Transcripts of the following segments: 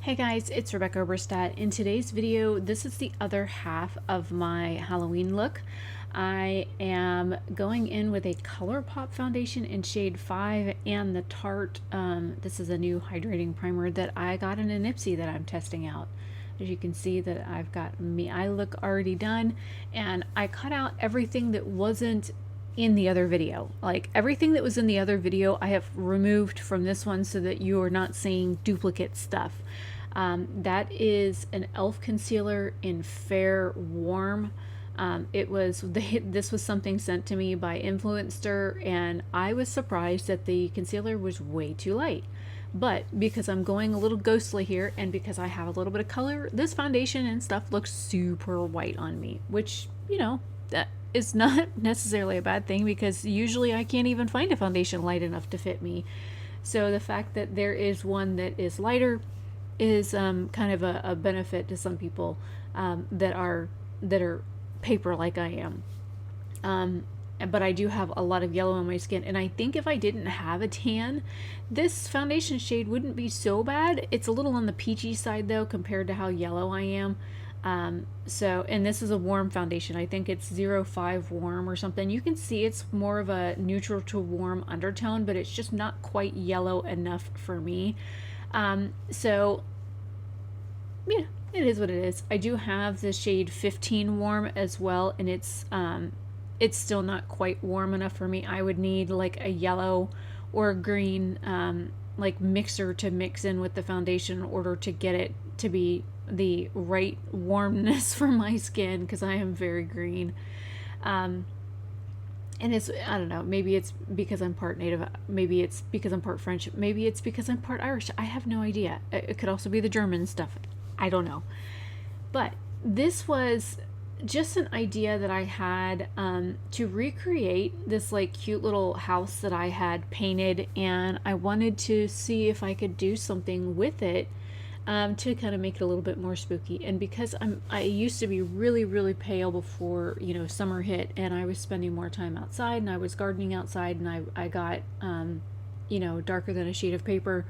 Hey guys, it's Rebecca Oberstadt. In today's video, this is the other half of my Halloween look. I am going in with a ColourPop foundation in shade 5 and the Tarte, this is a new hydrating primer that I got in a Nipsey that I'm testing out. As you can see that I've got my eye look already done, and I cut out everything that wasn't in the other video. Like everything that was in the other video I have removed from this one so that you are not seeing duplicate stuff. That is an e.l.f. concealer in Fair Warm. This was something sent to me by Influencer, and I was surprised that the concealer was way too light. But because I'm going a little ghostly here and because I have a little bit of color, this foundation and stuff looks super white on me, which, that is not necessarily a bad thing because usually I can't even find a foundation light enough to fit me. So the fact that there is one that is lighter is kind of a benefit to some people that are paper like I am. But I do have a lot of yellow on my skin, and I think if I didn't have a tan, this foundation shade wouldn't be so bad. It's a little on the peachy side though compared to how yellow I am. And this is a warm foundation. I think it's 05 warm or something. You can see it's more of a neutral to warm undertone, but it's just not quite yellow enough for me. So yeah, it is what it is. I do have the shade 15 warm as well, and it's still not quite warm enough for me. I would need like a yellow or a green like mixer to mix in with the foundation in order to get it to be the right warmness for my skin, because I am very green. And it's, I don't know, maybe it's because I'm part Native, maybe it's because I'm part French, maybe it's because I'm part Irish. I have no idea. It could also be the German stuff. I don't know. But this was just an idea that I had to recreate this like cute little house that I had painted, and I wanted to see if I could do something with it to kind of make it a little bit more spooky. And because I used to be really pale before summer hit, and I was spending more time outside and I was gardening outside, and I got darker than a sheet of paper,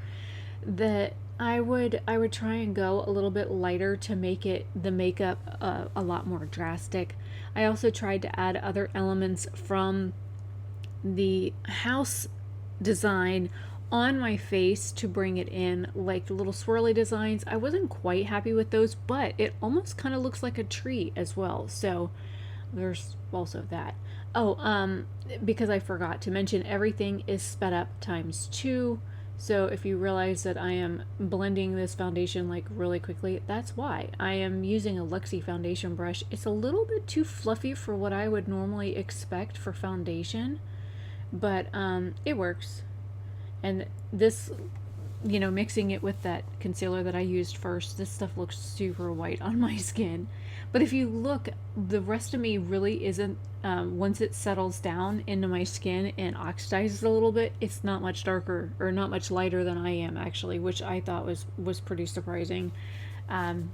that I would try and go a little bit lighter to make the makeup a lot more drastic. I also tried to add other elements from the house design on my face to bring it in, like the little swirly designs. I wasn't quite happy with those, but it almost kind of looks like a tree as well. So there's also that. Oh, because I forgot to mention, everything is sped up ×2. So if you realize that I am blending this foundation like really quickly, that's why. I am using a Luxie foundation brush. It's a little bit too fluffy for what I would normally expect for foundation, but it works. And this, mixing it with that concealer that I used first, this stuff looks super white on my skin. But if you look, the rest of me really isn't, once it settles down into my skin and oxidizes a little bit, it's not much darker or not much lighter than I am actually, which I thought was pretty surprising. And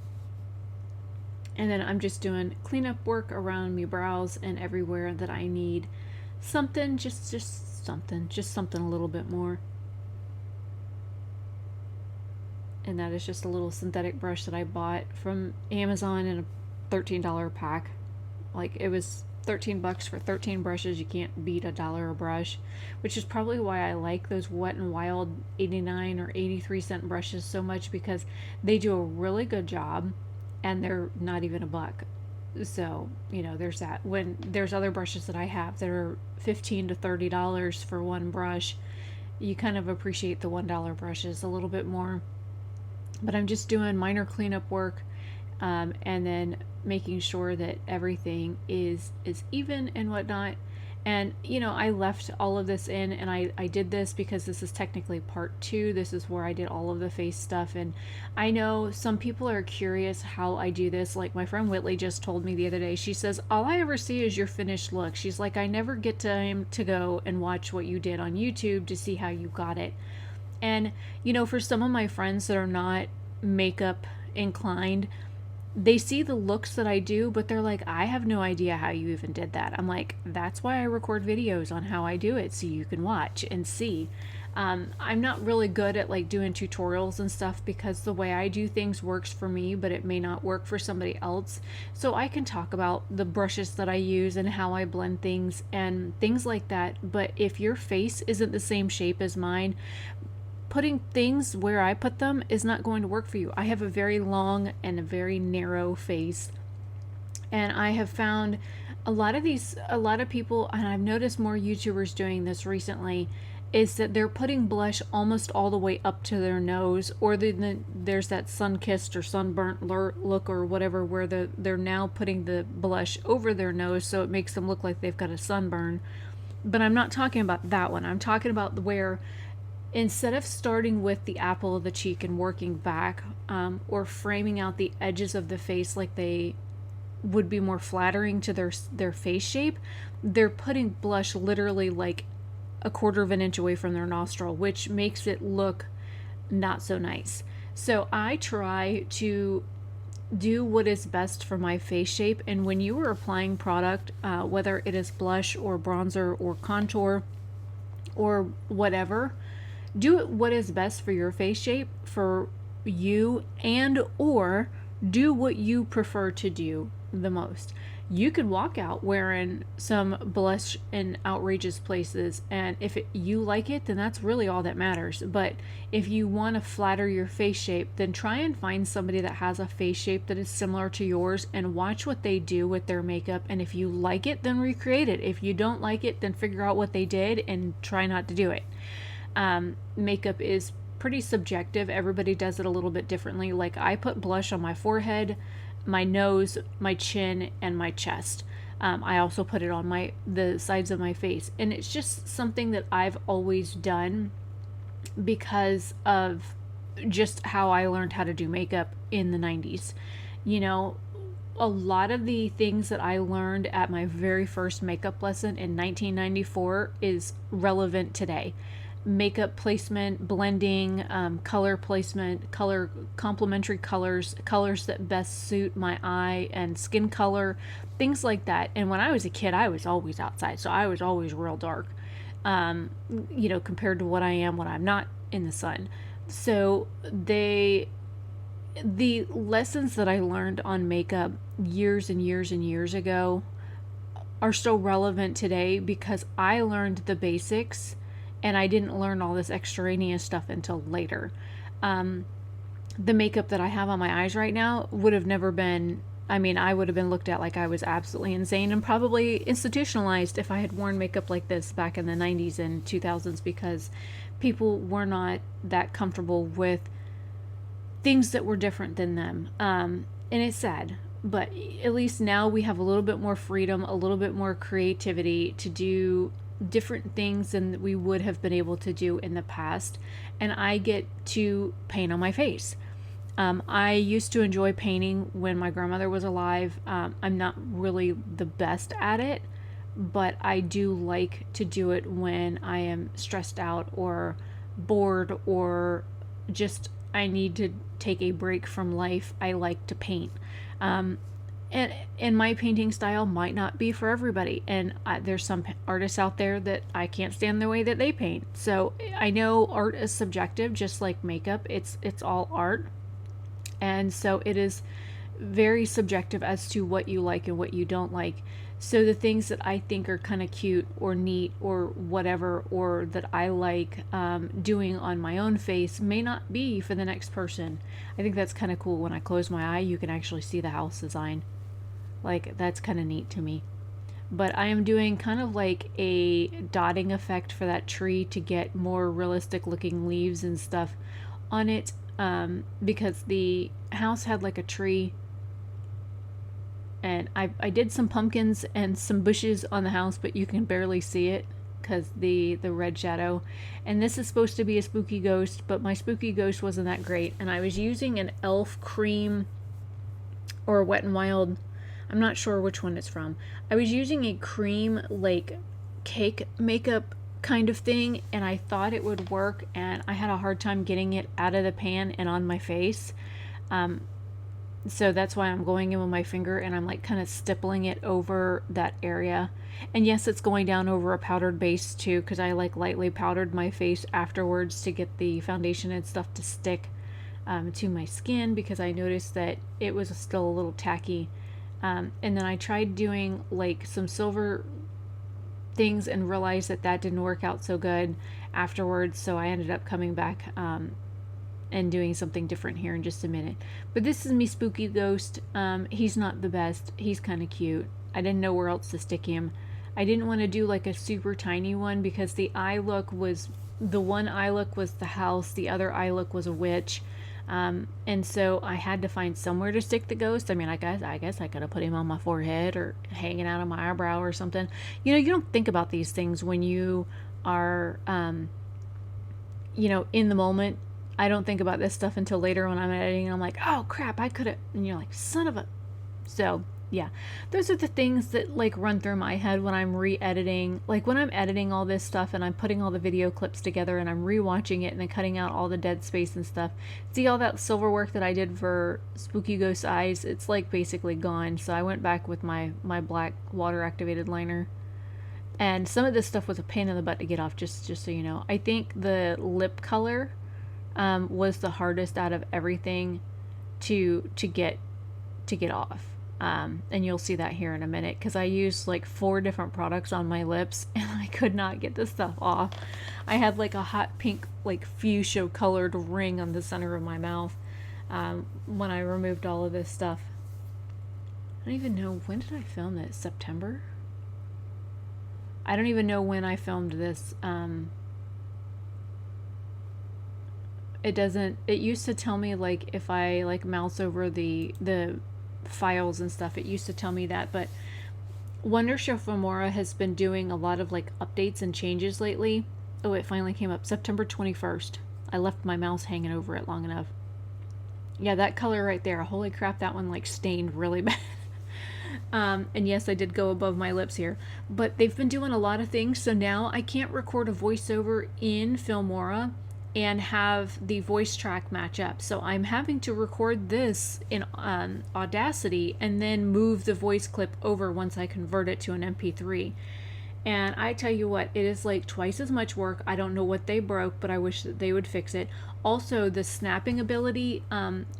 then I'm just doing cleanup work around my brows and everywhere that I need something, just something a little bit more. And that is just a little synthetic brush that I bought from Amazon in a $13 pack. Like, it was 13 bucks for 13 brushes. You can't beat $1 a brush, which is probably why I like those Wet n Wild 89 or 83-cent brushes so much, because they do a really good job and they're not even a buck. So, there's that. When there's other brushes that I have that are $15 to $30 for one brush, you kind of appreciate the $1 brushes a little bit more. But I'm just doing minor cleanup work, and then making sure that everything is even and whatnot. And I left all of this in, and I did this because this is technically part 2. This is where I did all of the face stuff, and I know some people are curious how I do this. Like my friend Whitley just told me the other day, she says, all I ever see is your finished look. She's like, I never get time to go and watch what you did on YouTube to see how you got it. And for some of my friends that are not makeup inclined, they see the looks that I do, but they're like, I have no idea how you even did that. I'm like, that's why I record videos on how I do it, so you can watch and see. I'm not really good at like doing tutorials and stuff because the way I do things works for me, but it may not work for somebody else. So I can talk about the brushes that I use and how I blend things and things like that. But if your face isn't the same shape as mine, putting things where I put them is not going to work for you. I have a very long and a very narrow face, and I have found a lot of people, and I've noticed more YouTubers doing this recently, is that they're putting blush almost all the way up to their nose, or there's that sun-kissed or sunburnt look or whatever, where they're now putting the blush over their nose so it makes them look like they've got a sunburn. But I'm not talking about that one. I'm talking about where instead of starting with the apple of the cheek and working back, or framing out the edges of the face like they would be more flattering to their face shape, they're putting blush literally like a quarter of an inch away from their nostril, which makes it look not so nice. So I try to do what is best for my face shape. And when you are applying product, whether it is blush or bronzer or contour or whatever, do it what is best for your face shape, for you, and or do what you prefer to do the most. You could walk out wearing some blush in outrageous places, and if you like it, then that's really all that matters. But if you want to flatter your face shape, then try and find somebody that has a face shape that is similar to yours and watch what they do with their makeup. And if you like it, then recreate it. If you don't like it, then figure out what they did and try not to do it. Makeup is pretty subjective. Everybody does it a little bit differently. Like, I put blush on my forehead, my nose, my chin, and my chest. I also put it on the sides of my face, and it's just something that I've always done because of just how I learned how to do makeup in the 90s. You know, a lot of the things that I learned at my very first makeup lesson in 1994 is relevant today. Makeup placement, blending, color placement, complementary colors that best suit my eye and skin color, things like that. And when I was a kid, I was always outside, so I was always real dark, compared to what I am when I'm not in the sun. So the lessons that I learned on makeup years and years and years ago are still relevant today because I learned the basics and I didn't learn all this extraneous stuff until later. The makeup that I have on my eyes right now would have never been, I would have been looked at like I was absolutely insane and probably institutionalized if I had worn makeup like this back in the 90s and 2000s, because people were not that comfortable with things that were different than them. And it's sad, but at least now we have a little bit more freedom, a little bit more creativity to do different things than we would have been able to do in the past. And I get to paint on my face. I used to enjoy painting when my grandmother was alive. I'm not really the best at it, but I do like to do it when I am stressed out or bored or just I need to take a break from life. I like to paint. And my painting style might not be for everybody. And there's some artists out there that I can't stand the way that they paint. So I know art is subjective, just like makeup. It's all art. And so it is very subjective as to what you like and what you don't like. So the things that I think are kind of cute or neat or whatever, or that I like doing on my own face may not be for the next person. I think that's kind of cool. When I close my eye, you can actually see the house design. Like, that's kind of neat to me. But I am doing kind of like a dotting effect for that tree to get more realistic looking leaves and stuff on it, because the house had like a tree, and I did some pumpkins and some bushes on the house, but you can barely see it because the red shadow. And this is supposed to be a spooky ghost, but my spooky ghost wasn't that great, and I was using an elf cream or Wet n Wild. I'm not sure which one it's from. I was using a cream, like, cake makeup kind of thing, and I thought it would work, and I had a hard time getting it out of the pan and on my face. So that's why I'm going in with my finger and I'm like kind of stippling it over that area. And yes, it's going down over a powdered base too, because I like lightly powdered my face afterwards to get the foundation and stuff to stick to my skin, because I noticed that it was still a little tacky. And then I tried doing like some silver things and realized that that didn't work out so good afterwards. So I ended up coming back and doing something different here in just a minute. But this is me Spooky Ghost. He's not the best. He's kind of cute. I didn't know where else to stick him. I didn't want to do like a super tiny one because the eye look was, the one eye look was the house, the other eye look was a witch. And so I had to find somewhere to stick the ghost. I mean, I guess I could have put him on my forehead or hanging out of my eyebrow or something. You know, you don't think about these things when you are, you know, in the moment. I don't think about this stuff until later when I'm editing and I'm like, oh crap, I could have, and you're like, son of a. So yeah, those are the things that like run through my head when I'm re-editing. Like when I'm editing all this stuff and I'm putting all the video clips together and I'm re-watching it and then cutting out all the dead space and stuff. See all that silver work that I did for Spooky Ghost Eyes? It's like basically gone. So I went back with my black water activated liner. And some of this stuff was a pain in the butt to get off, just so you know. I think the lip color was the hardest out of everything to get off. And you'll see that here in a minute, because I used like 4 different products on my lips and I could not get this stuff off. I had like a hot pink, like fuchsia colored ring on the center of my mouth when I removed all of this stuff. I don't even know, when did I film this? September? I don't even know when I filmed this. It used to tell me like if I like mouse over the files and stuff, it used to tell me that. But Wondershare Filmora has been doing a lot of like updates and changes lately. Oh, it finally came up, September 21st. I left my mouse hanging over it long enough. Yeah, that color right there, holy crap, that one like stained really bad. And yes, I did go above my lips here, but they've been doing a lot of things. So now I can't record a voiceover in Filmora and have the voice track match up. So I'm having to record this in Audacity and then move the voice clip over once I convert it to an MP3. And I tell you what, it is like twice as much work. I don't know what they broke, but I wish that they would fix it. Also, the snapping ability,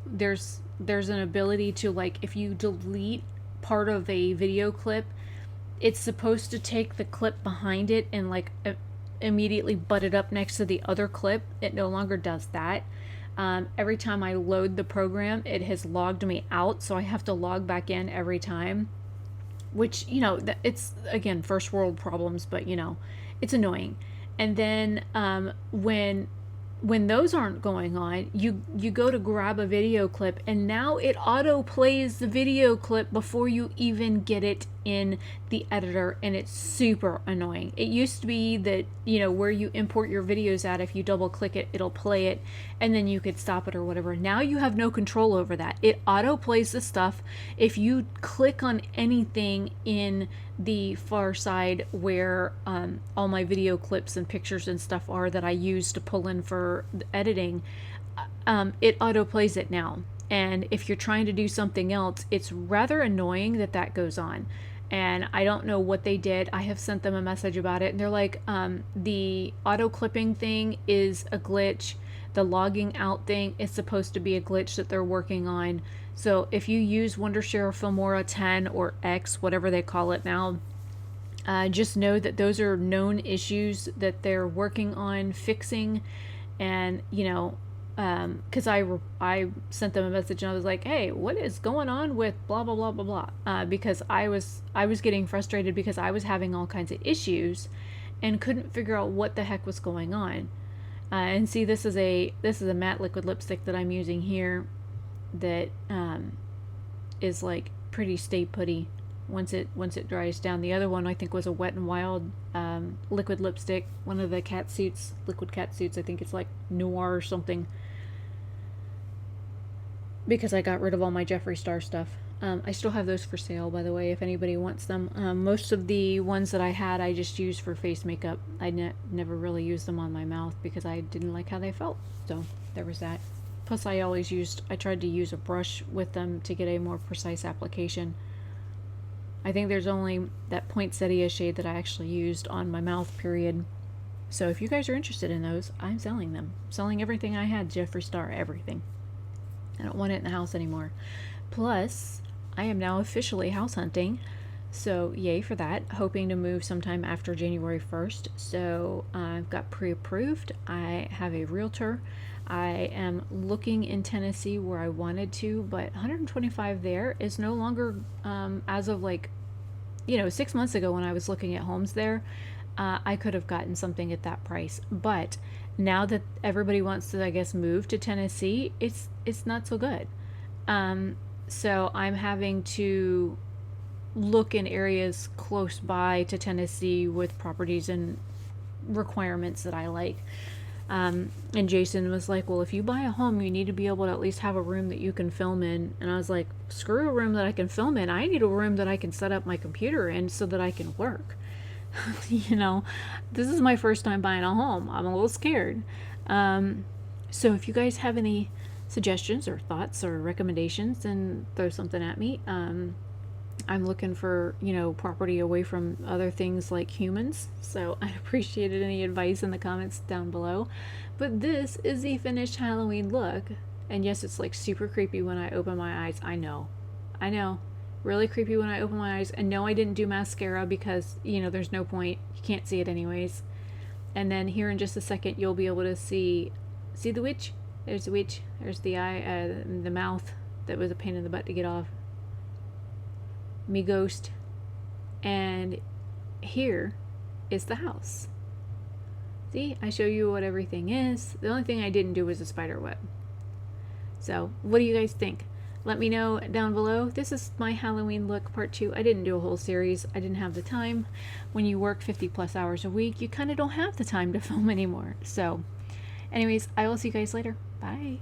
there's an ability to, like, if you delete part of a video clip, it's supposed to take the clip behind it and like immediately butt it up next to the other clip. It no longer does that. Every time I load the program, it has logged me out, so I have to log back in every time, which, you know, it's again first world problems, but you know, it's annoying. And then when those aren't going on, you go to grab a video clip and now it auto plays the video clip before you even get it in the editor, and it's super annoying. It used to be that, you know, where you import your videos at, if you double click it, it'll play it and then you could stop it or whatever. Now you have no control over that. It auto plays the stuff. If you click on anything in the far side where all my video clips and pictures and stuff are that I use to pull in for editing, it auto plays it now. And if you're trying to do something else, it's rather annoying that that goes on. And I don't know what they did. I have sent them a message about it, and they're like, the auto clipping thing is a glitch. The logging out thing is supposed to be a glitch that they're working on. So if you use Wondershare Filmora 10 or X, whatever they call it now, just know that those are known issues that they're working on fixing. And, you know, because I sent them a message and I was like, hey, what is going on with blah blah blah blah blah, because I was getting frustrated because I was having all kinds of issues and couldn't figure out what the heck was going on. And see, this is a matte liquid lipstick that I'm using here that is like pretty stay putty once it dries down. The other one I think was a Wet n Wild liquid lipstick, one of the cat suits, liquid cat suits. I think it's like Noir or something, because I got rid of all my Jeffree Star stuff. I still have those for sale, by the way, if anybody wants them. Most of the ones that I had, I just used for face makeup. I never really used them on my mouth because I didn't like how they felt. So there was that. Plus I tried to use a brush with them to get a more precise application. I think there's only that poinsettia shade that I actually used on my mouth, period. So if you guys are interested in those, I'm selling them. Selling everything I had, Jeffree Star, everything. I don't want it in the house anymore. Plus, I am now officially house hunting. So yay for that. Hoping to move sometime after January 1st. So I've got pre-approved. I have a realtor. I am looking in Tennessee where I wanted to, but 125 there is no longer, as of 6 months ago when I was looking at homes there, I could have gotten something at that price. But now that everybody wants to, I guess, move to Tennessee, it's not so good. So I'm having to look in areas close by to Tennessee with properties and requirements that I like. And Jason was like, well, if you buy a home, you need to be able to at least have a room that you can film in. And I was like, screw a room that I can film in. I need a room that I can set up my computer in so that I can work. This is my first time buying a home. I'm a little scared. So if you guys have any suggestions or thoughts or recommendations, then throw something at me. I'm looking for, property away from other things like humans. So I'd appreciate any advice in the comments down below. But this is the finished Halloween look. And yes, it's super creepy when I open my eyes. I know. Really creepy when I open my eyes. And no, I didn't do mascara because, there's no point. You can't see it anyways. And then here in just a second, you'll be able to see the witch? There's the witch. There's the eye, the mouth that was a pain in the butt to get off. Me ghost. And here is the house. See, I show you what everything is. The only thing I didn't do was a spider web. So what do you guys think? Let me know down below. This is my Halloween look part 2. I didn't do a whole series. I didn't have the time. When you work 50 plus hours a week, you kind of don't have the time to film anymore. So anyways, I will see you guys later. Bye.